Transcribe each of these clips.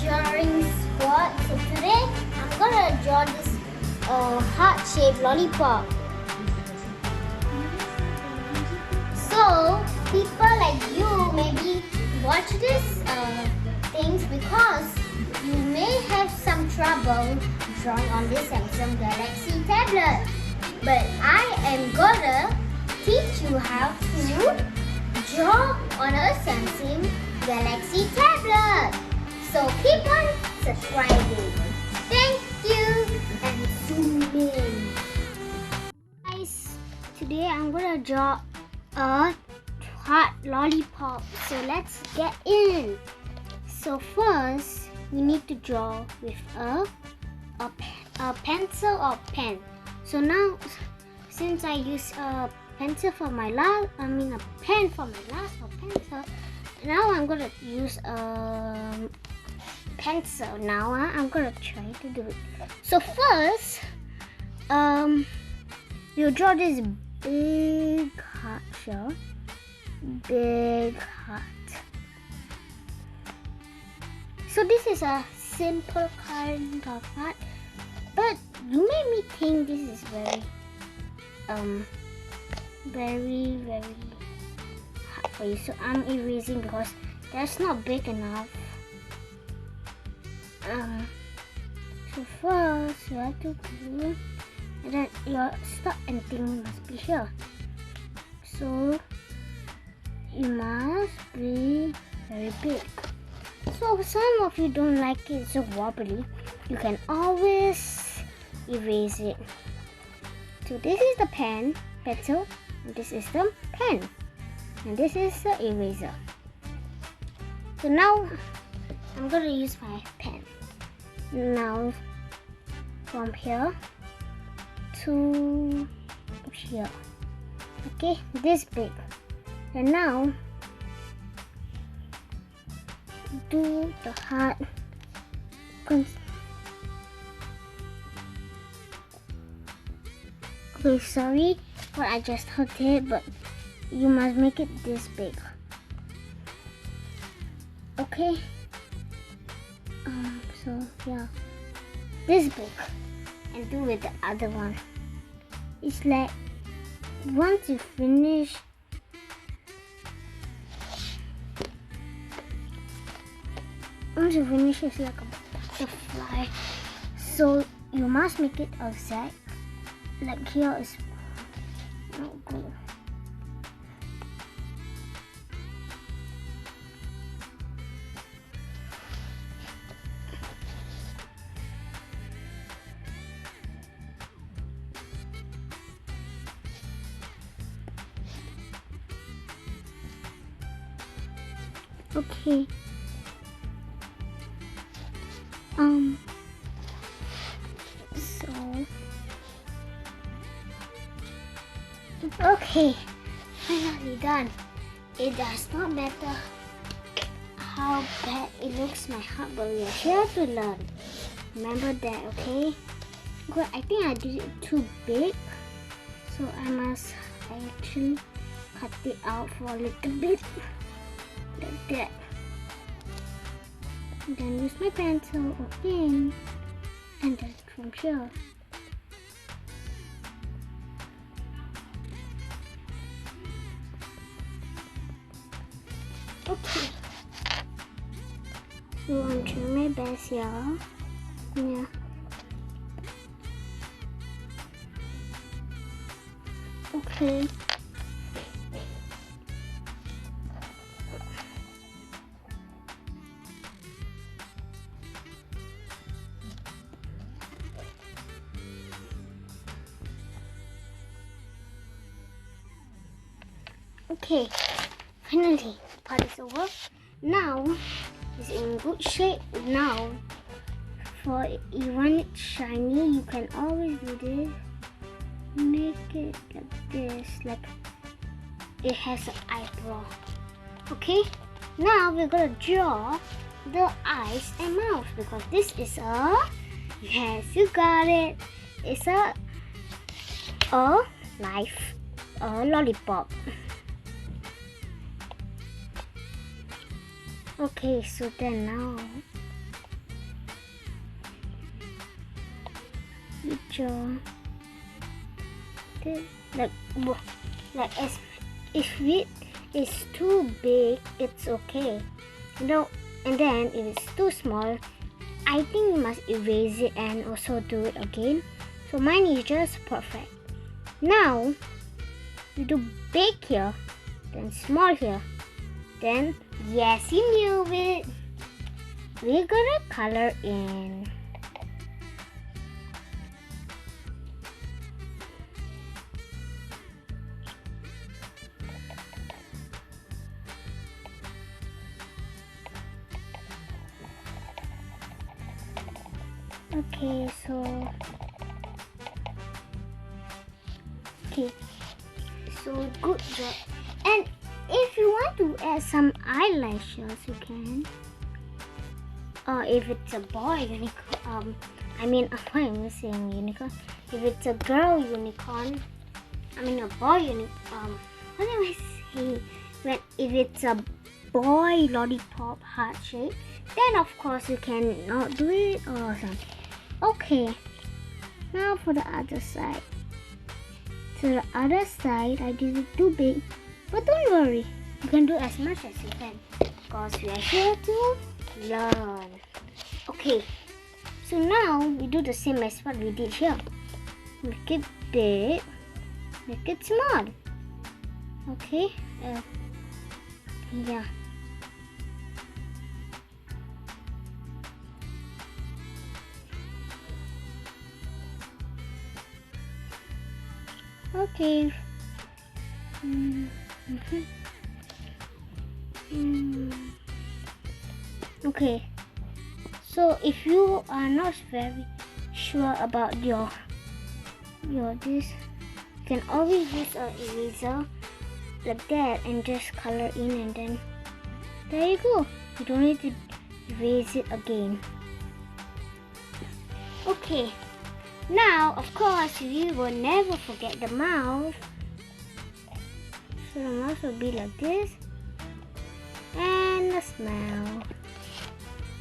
drawing squad. So today I'm gonna draw this heart-shaped lollipop. So people like you maybe watch this things because you may have some trouble drawing on this Samsung Galaxy tablet. But I am gonna teach you how to draw on a Samsung Galaxy tablet. So keep on subscribing. Thank you and zoom in. Guys, today I'm gonna draw a heart lollipop. So let's get in. So first we need to draw with a pencil or pen. So now since I use a pencil for my a pen for my last pencil, now I'm gonna use a pencil. Now I'm gonna try to do it. So first you draw this big heart here. Big heart. So this is a simple kind of heart, but you made me think this is very hard for you. So I'm erasing because that's not big enough. So first you have to do, and then your start and thing must be here. So you must be very big. So some of you don't like it so wobbly, you can always erase it. So this is the pencil, and this is the pen, and this is the eraser. So now I'm gonna use my pen. Now from here to here. Okay, this big. And now do the heart. Okay, sorry what I just did, but you must make it this big. Okay. So yeah, this big, and do with the other one. It's like once you finish, it's like a butterfly. So you must make it exact. Like here is not good. Okay. Okay, finally done. It does not matter how bad it looks my heart, but we are here to learn. Remember that, okay? Good. I think I did it too big, so I must actually cut it out for a little bit, like that. Then use my pencil again, and then from here. Okay, so I'm trying my best here. Yeah. Okay. Okay, finally, part is over. Now it's in good shape. Now, for you want it shiny, you can always do this. Make it like this, like it has an eyebrow. Okay, now we're gonna draw the eyes and mouth because this is a, yes, you got it. It's a lollipop. Okay, so then now draw this, like as if it is too big, it's okay. No, and then if it's too small, I think you must erase it and also do it again. So mine is just perfect. Now you do big here, then small here, then yes, you knew it. We're gonna color in. Okay, so good job. And if you want to add some eyelashes, you can. If it's a boy unicorn, why am I saying unicorn? If it's a girl unicorn, a boy unicorn. What am I saying? If it's a boy lollipop heart shape, then of course you can not do it or something. Okay, now for the other side. To the other side, I did it too big, but don't worry, you can do as much as you can, because we are here to learn. Okay, so now we do the same as what we did here. Make it big, make it small. Okay, yeah. Okay. Okay. So if you are not very sure about your this, you can always use an eraser like that and just color in, and then there you go. You don't need to erase it again. Okay. Now, of course, you will never forget the mouth. So the mouth will be like this. And the smile.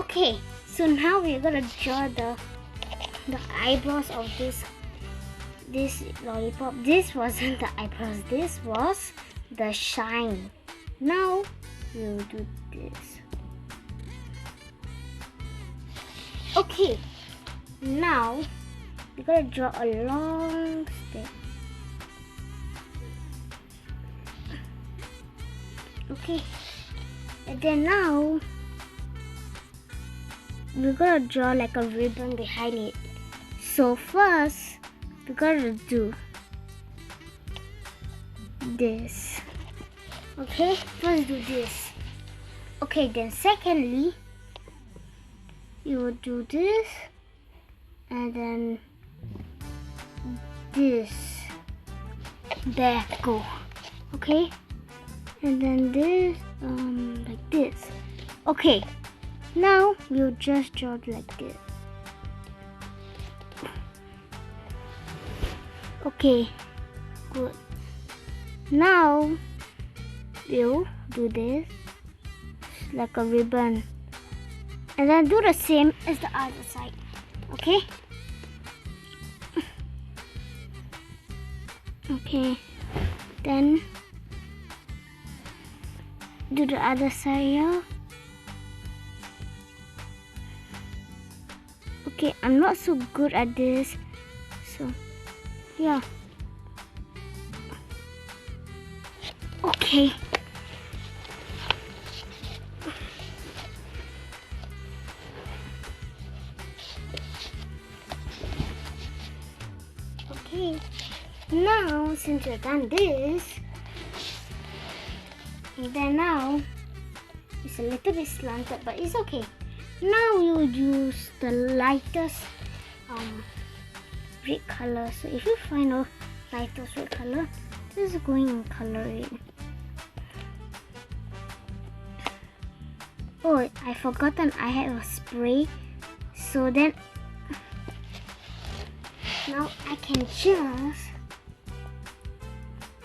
Okay, so now we're gonna draw the eyebrows of this lollipop. This wasn't the eyebrows, this was the shine. Now we'll do this. Okay, now we're gonna draw a long stick. Okay, and then now we're gonna draw like a ribbon behind it. So first we're gonna do this. Okay, first do this. Okay, then secondly you will do this, and then this. There, go. Okay, and then this, like this. Okay, now we'll just draw it like this. Okay, good. Now we'll do this like a ribbon, and then do the same as the other side. Okay. Okay, then do the other side here. Okay, I'm not so good at this, so yeah. Okay. Okay, now since we've done this, then now it's a little bit slanted, but it's okay. Now we will use the lightest red color. So if you find a lightest red color, just go and color it. Oh, I forgotten I have a spray. So then now I can just,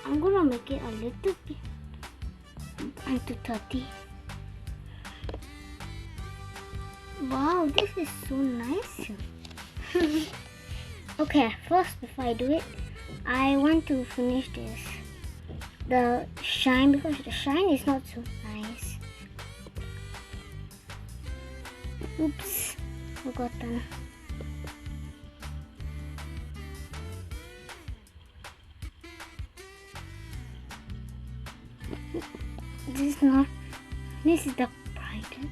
I'm gonna make it a little bit into 30. Wow, this is so nice. Okay, first before I do it, I want to finish this. The shine, because the shine is not so nice. Oops, forgotten. This is the brightest.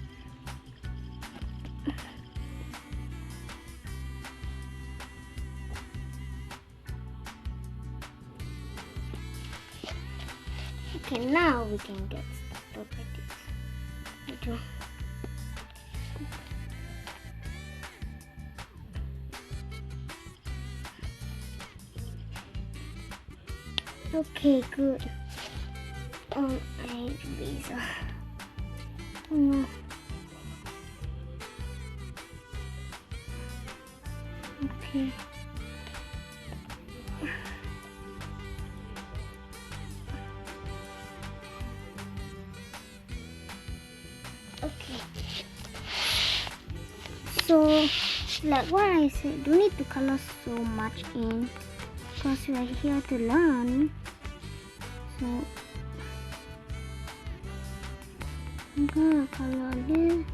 Okay, now we can get started with this. Okay, good. I need razor. Oh no. Okay. Okay. So, like what I said, don't need to color so much in, because we are here to learn. So, I'm gonna color this.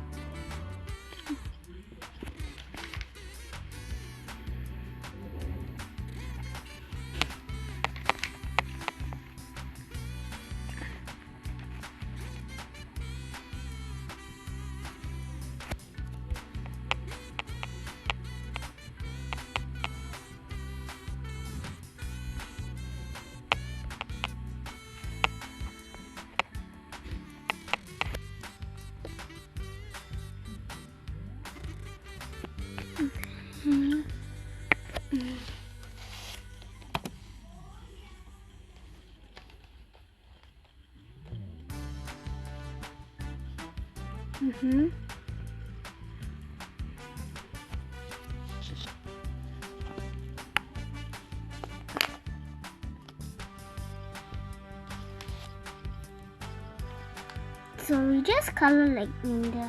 So we just color like in the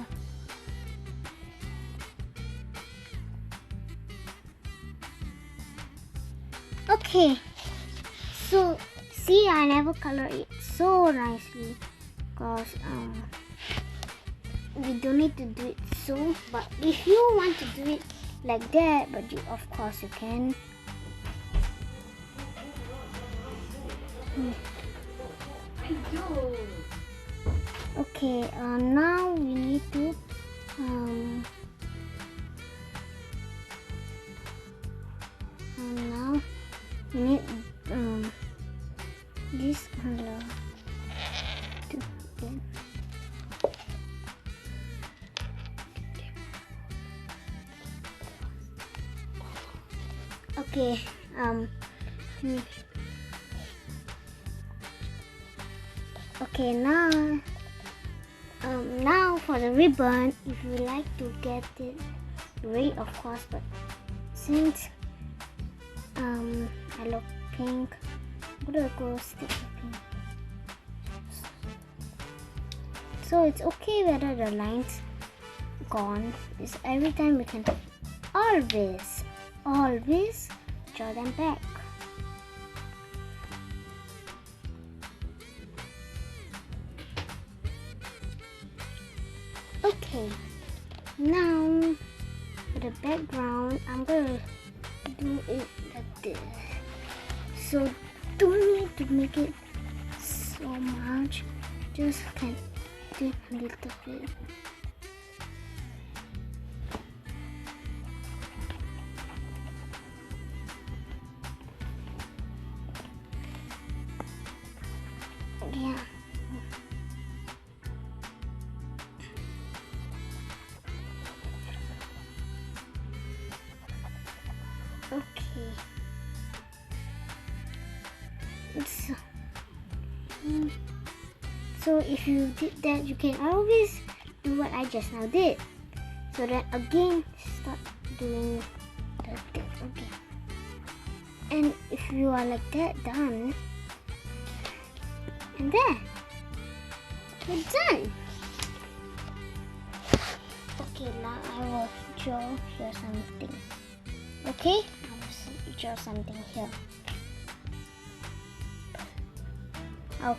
okay. So see, I never color it so nicely because we don't need to do it so. But if you want to do it like that, but you, of course you can. Okay, now we need to now we need this color to get. Okay, okay, now for the ribbon, if you like to get it red, of course, but since I love pink, I'm gonna go stick with pink. So it's okay whether the line's gone. It's every time we can always draw them back. Okay, now for the background, I'm gonna do it like this. So don't need to make it so much, just can do a little bit. Yeah. Okay. So if you did that, you can always do what I just now did. So then again, start doing the thing. Okay. And if you are like that, done. And there, you're done. Okay, now I will draw here something. Okay, I will see. draw something here. Oh.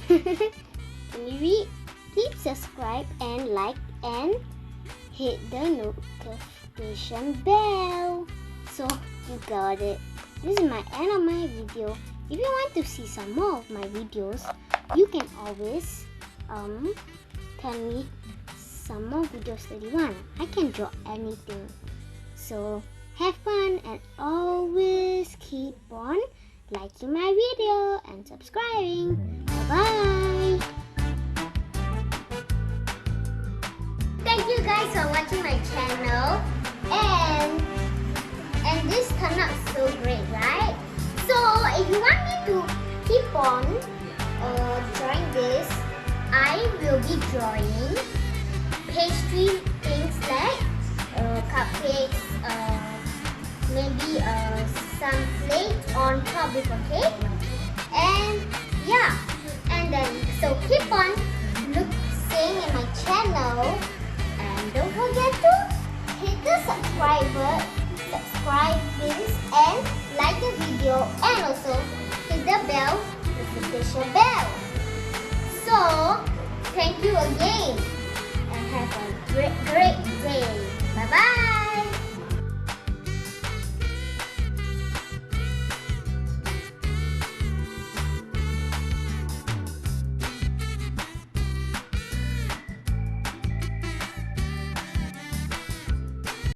Can you read? Please subscribe and like and hit the notification bell. So you got it. This is my end of my video. If you want to see some more of my videos, you can always tell me some more videos that you want. I can draw anything. So have fun and always keep on liking my video and subscribing. Bye-bye. Thank you guys for watching my channel, and this turned out so great, right? So if you want me to keep on drawing this, I will be drawing pastry things like cupcakes, maybe some plate on top with a cake, and yeah, and then so keep on seeing in my channel, and don't forget to hit the subscribe buttons and like the video, and also hit the bell, notification bell. So thank you again and have a great day.